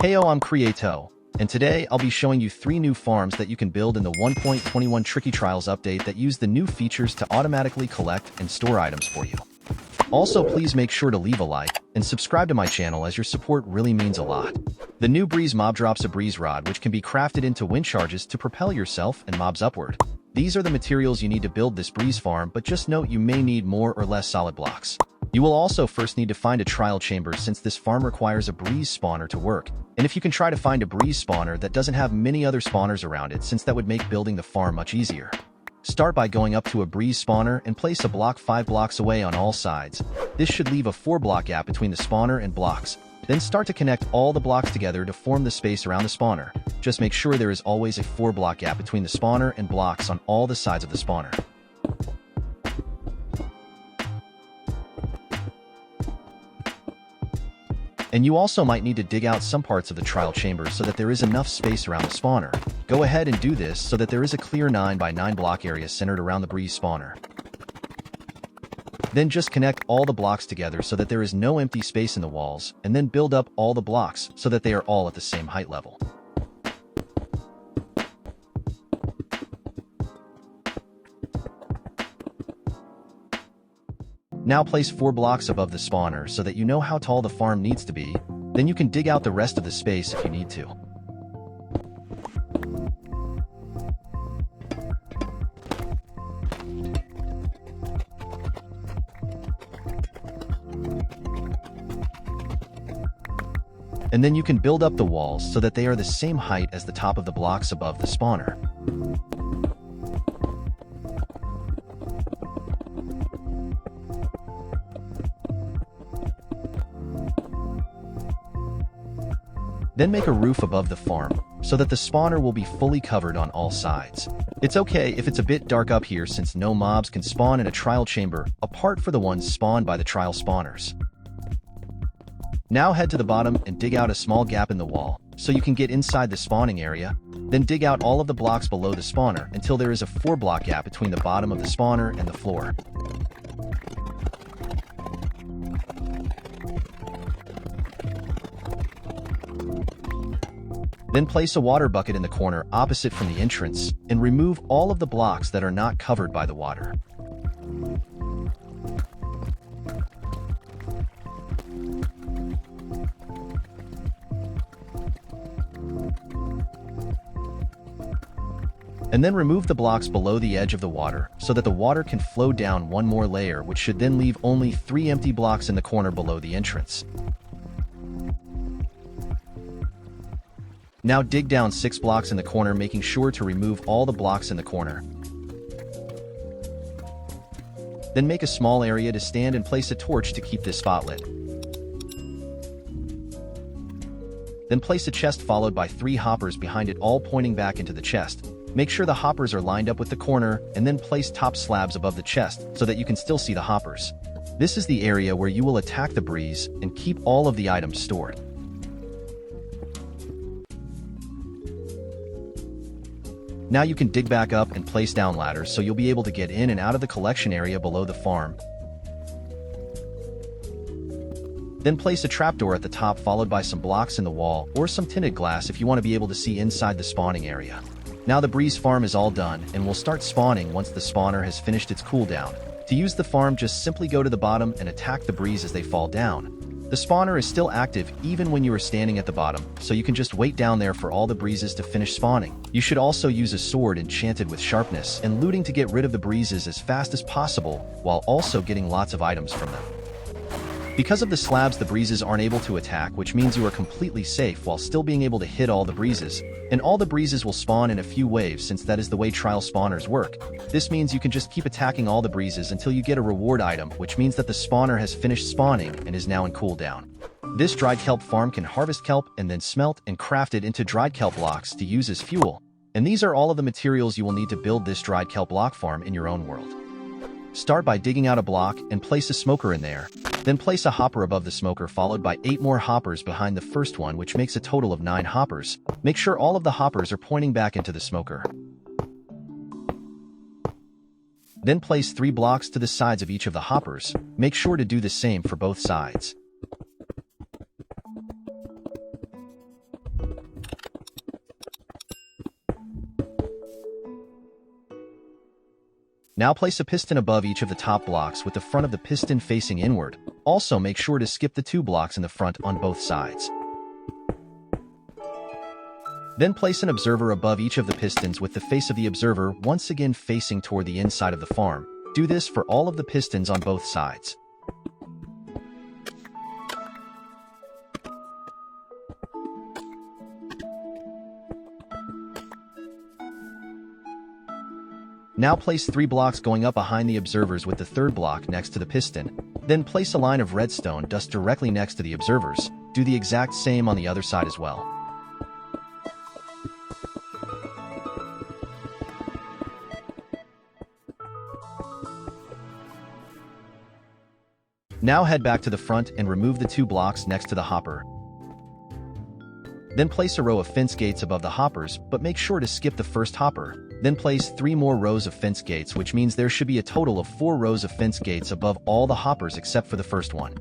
Heyo, I'm Creato, and today I'll be showing you 3 new farms that you can build in the 1.21 Tricky Trials update that use the new features to automatically collect and store items for you. Also, please make sure to leave a like and subscribe to my channel as your support really means a lot. The new Breeze mob drops a breeze rod which can be crafted into wind charges to propel yourself and mobs upward. These are the materials you need to build this breeze farm, but just note you may need more or less solid blocks. You will also first need to find a trial chamber since this farm requires a breeze spawner to work. And if you can try to find a breeze spawner that doesn't have many other spawners around it, since that would make building the farm much easier. Start by going up to a breeze spawner and place a block 5 blocks away on all sides. This should leave a 4-block gap between the spawner and blocks. Then start to connect all the blocks together to form the space around the spawner. Just make sure there is always a 4-block gap between the spawner and blocks on all the sides of the spawner. And you also might need to dig out some parts of the trial chamber so that there is enough space around the spawner. Go ahead and do this so that there is a clear 9 by 9 block area centered around the breeze spawner. Then just connect all the blocks together so that there is no empty space in the walls, and then build up all the blocks so that they are all at the same height level. Now place 4 blocks above the spawner so that you know how tall the farm needs to be. Then you can dig out the rest of the space if you need to. And then you can build up the walls so that they are the same height as the top of the blocks above the spawner. Then make a roof above the farm, so that the spawner will be fully covered on all sides. It's okay if it's a bit dark up here since no mobs can spawn in a trial chamber, apart from the ones spawned by the trial spawners. Now head to the bottom and dig out a small gap in the wall, so you can get inside the spawning area. Then dig out all of the blocks below the spawner until there is a 4-block gap between the bottom of the spawner and the floor. Then place a water bucket in the corner opposite from the entrance and remove all of the blocks that are not covered by the water. And then remove the blocks below the edge of the water so that the water can flow down one more layer, which should then leave only 3 empty blocks in the corner below the entrance. Now dig down 6 blocks in the corner, making sure to remove all the blocks in the corner. Then make a small area to stand and place a torch to keep this spot lit. Then place a chest followed by 3 hoppers behind it, all pointing back into the chest. Make sure the hoppers are lined up with the corner, and then place top slabs above the chest so that you can still see the hoppers. This is the area where you will attack the breeze and keep all of the items stored. Now you can dig back up and place down ladders so you'll be able to get in and out of the collection area below the farm. Then place a trapdoor at the top followed by some blocks in the wall or some tinted glass if you want to be able to see inside the spawning area. Now the breeze farm is all done and will start spawning once the spawner has finished its cooldown. To use the farm, just simply go to the bottom and attack the breeze as they fall down. The spawner is still active even when you are standing at the bottom, so you can just wait down there for all the breezes to finish spawning. You should also use a sword enchanted with sharpness and looting to get rid of the breezes as fast as possible, while also getting lots of items from them. Because of the slabs, the breezes aren't able to attack, which means you are completely safe while still being able to hit all the breezes. And all the breezes will spawn in a few waves since that is the way trial spawners work. This means you can just keep attacking all the breezes until you get a reward item, which means that the spawner has finished spawning and is now in cooldown. This dried kelp farm can harvest kelp and then smelt and craft it into dried kelp blocks to use as fuel. And these are all of the materials you will need to build this dried kelp block farm in your own world. Start by digging out a block and place a smoker in there. Then place a hopper above the smoker followed by 8 more hoppers behind the first one, which makes a total of 9 hoppers. Make sure all of the hoppers are pointing back into the smoker. Then place 3 blocks to the sides of each of the hoppers. Make sure to do the same for both sides. Now place a piston above each of the top blocks with the front of the piston facing inward. Also make sure to skip the 2 blocks in the front on both sides. Then place an observer above each of the pistons with the face of the observer once again facing toward the inside of the farm. Do this for all of the pistons on both sides. Now place 3 blocks going up behind the observers with the 3rd block next to the piston. Then place a line of redstone dust directly next to the observers. Do the exact same on the other side as well. Now head back to the front and remove the 2 blocks next to the hopper. Then place a row of fence gates above the hoppers, but make sure to skip the first hopper. Then place 3 more rows of fence gates, which means there should be a total of 4 rows of fence gates above all the hoppers except for the first one.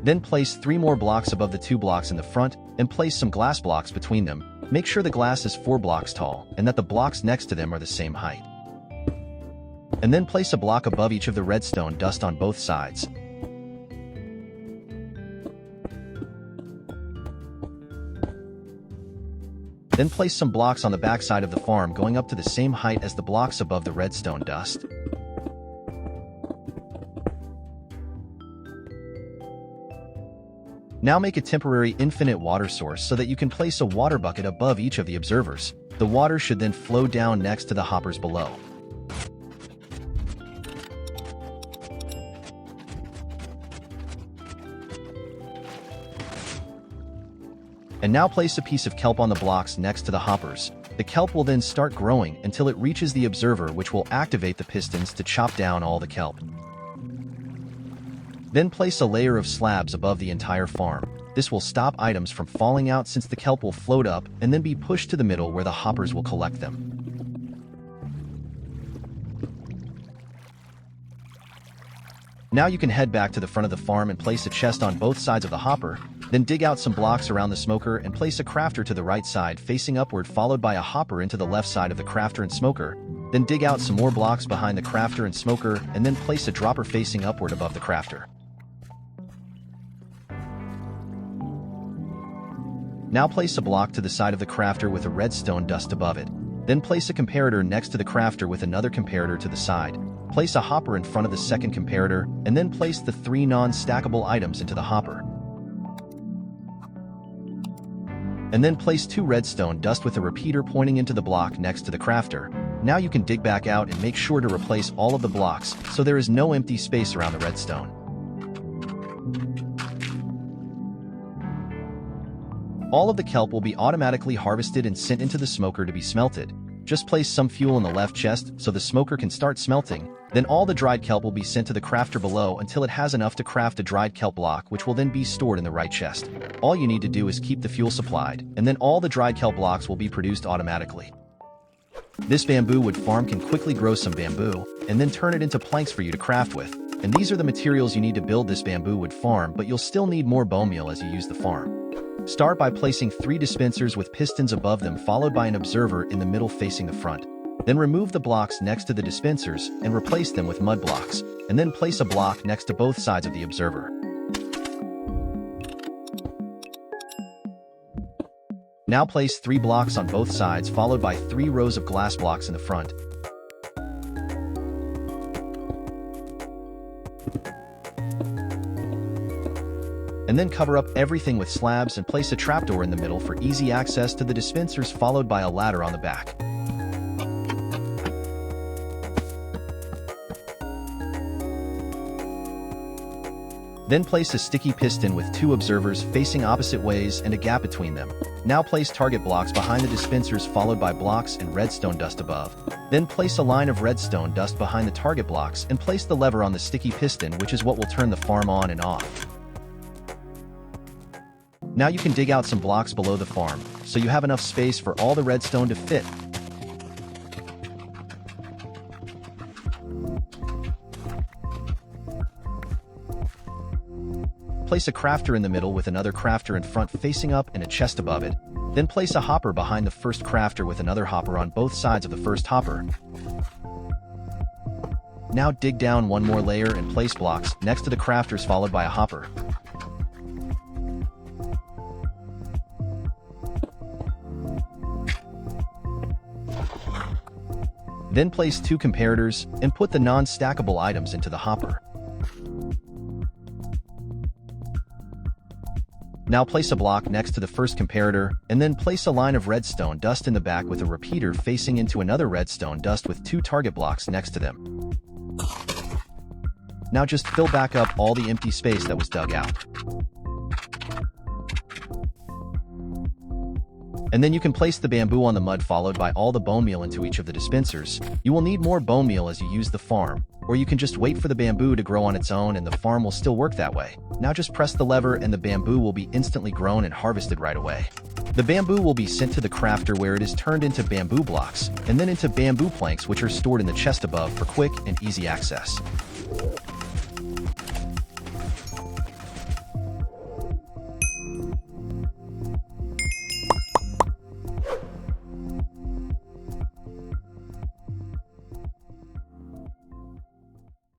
Then place 3 more blocks above the 2 blocks in the front, and place some glass blocks between them. Make sure the glass is 4 blocks tall, and that the blocks next to them are the same height. And then place a block above each of the redstone dust on both sides. Then place some blocks on the back side of the farm going up to the same height as the blocks above the redstone dust. Now make a temporary infinite water source so that you can place a water bucket above each of the observers. The water should then flow down next to the hoppers below. And now place a piece of kelp on the blocks next to the hoppers. The kelp will then start growing until it reaches the observer, which will activate the pistons to chop down all the kelp. Then place a layer of slabs above the entire farm. This will stop items from falling out since the kelp will float up and then be pushed to the middle where the hoppers will collect them. Now you can head back to the front of the farm and place a chest on both sides of the hopper. Then dig out some blocks around the smoker and place a crafter to the right side facing upward, followed by a hopper into the left side of the crafter and smoker. Then dig out some more blocks behind the crafter and smoker, and then place a dropper facing upward above the crafter. Now place a block to the side of the crafter with a redstone dust above it. Then place a comparator next to the crafter with another comparator to the side. Place a hopper in front of the second comparator, and then place the 3 non-stackable items into the hopper. And then place 2 redstone dust with a repeater pointing into the block next to the crafter. Now you can dig back out and make sure to replace all of the blocks so there is no empty space around the redstone. All of the kelp will be automatically harvested and sent into the smoker to be smelted. Just place some fuel in the left chest so the smoker can start smelting. Then all the dried kelp will be sent to the crafter below until it has enough to craft a dried kelp block, which will then be stored in the right chest. All you need to do is keep the fuel supplied, and then all the dried kelp blocks will be produced automatically. This bamboo wood farm can quickly grow some bamboo, and then turn it into planks for you to craft with. And these are the materials you need to build this bamboo wood farm, but you'll still need more bone meal as you use the farm. Start by placing 3 dispensers with pistons above them, followed by an observer in the middle facing the front. Then remove the blocks next to the dispensers and replace them with mud blocks, and then place a block next to both sides of the observer. Now place 3 blocks on both sides, followed by 3 rows of glass blocks in the front. And then cover up everything with slabs and place a trapdoor in the middle for easy access to the dispensers, followed by a ladder on the back. Then place a sticky piston with 2 observers facing opposite ways and a gap between them. Now place target blocks behind the dispensers, followed by blocks and redstone dust above. Then place a line of redstone dust behind the target blocks and place the lever on the sticky piston, which is what will turn the farm on and off. Now you can dig out some blocks below the farm, so you have enough space for all the redstone to fit. Place a crafter in the middle with another crafter in front facing up and a chest above it. Then place a hopper behind the first crafter with another hopper on both sides of the first hopper. Now dig down one more layer and place blocks next to the crafters followed by a hopper. Then place 2 comparators and put the non-stackable items into the hopper. Now place a block next to the first comparator and then place a line of redstone dust in the back with a repeater facing into another redstone dust with 2 target blocks next to them. Now just fill back up all the empty space that was dug out. And then you can place the bamboo on the mud followed by all the bone meal into each of the dispensers. You will need more bone meal as you use the farm, or you can just wait for the bamboo to grow on its own and the farm will still work that way. Now just press the lever and the bamboo will be instantly grown and harvested right away. The bamboo will be sent to the crafter where it is turned into bamboo blocks, and then into bamboo planks which are stored in the chest above for quick and easy access.